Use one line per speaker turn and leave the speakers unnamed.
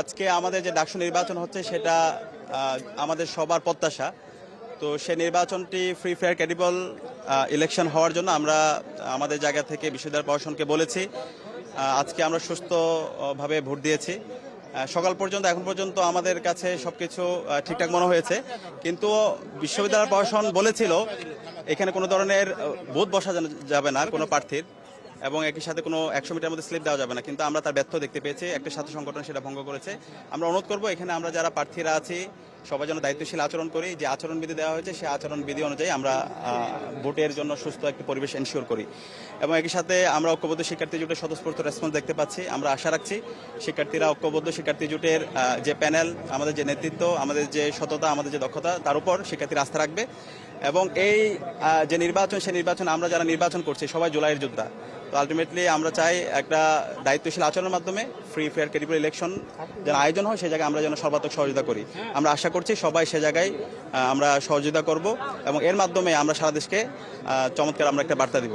আজকে আমাদের যে ডাকসু নির্বাচন হচ্ছে সেটা আমাদের সবার প্রত্যাশা। তো সে নির্বাচনটি ফ্রি ফেয়ার ক্রেডিবল ইলেকশন হওয়ার জন্য আমরা আমাদের জায়গা থেকে বিশ্ববিদ্যালয় প্রশাসনকে বলেছি। আজকে আমরা সুস্থভাবে ভোট দিয়েছি। সকাল পর্যন্ত এখন পর্যন্ত আমাদের কাছে সবকিছু ঠিকঠাক মনে হয়েছে, কিন্তু বিশ্ববিদ্যালয় প্রশাসন বলেছিল এখানে কোনো ধরনের বুথ বসা যাবে না কোনো প্রার্থীর, এবং একই সাথে কোনো 100 মিটার মধ্যে স্লিপ দেওয়া যাবে না, কিন্তু আমরা তার ব্যর্থ দেখতে পেয়েছি। একটা ছাত্র সংগঠন সেটা ভঙ্গ করেছে। আমরা অনুরোধ করব এখানে আমরা যারা প্রার্থীরা আছি সবাই যেন দায়িত্বশীল আচরণ করি। যে আচরণবিধি দেওয়া হয়েছে সেই আচরণবিধি অনুযায়ী আমরা ভোটের জন্য সুস্থ একটি পরিবেশ এনশিওর করি। এবং একই সাথে আমরা ঐক্যবদ্ধ শিক্ষার্থী জোটের স্বতঃস্ফূর্ত রেসপন্স দেখতে পাচ্ছি। আমরা আশা রাখছি শিক্ষার্থীরা ঐক্যবদ্ধ শিক্ষার্থী জোটের যে প্যানেল, আমাদের যে নেতৃত্ব, আমাদের যে সততা, আমাদের যে দক্ষতা, তার উপর শিক্ষার্থীরা আস্থা রাখবে। এবং এই যে নির্বাচন, সেই নির্বাচন আমরা যারা নির্বাচন করছি সবাই জুলাইয়ের যোদ্ধা। তো আলটিমেটলি আমরা চাই একটা দায়িত্বশীল আচরণের মাধ্যমে ফ্রি ফেয়ার ক্রেডিবল ইলেকশন যেন আয়োজন হয়, সেই জায়গায় আমরা যেন সর্বাত্মক সহযোগিতা করি। আমরা আশা করছি সবাই সে জায়গায় আমরা সহযোগিতা করব, এবং এর মাধ্যমে আমরা সারা দেশকে চমৎকার আমরা একটা বার্তা দিব।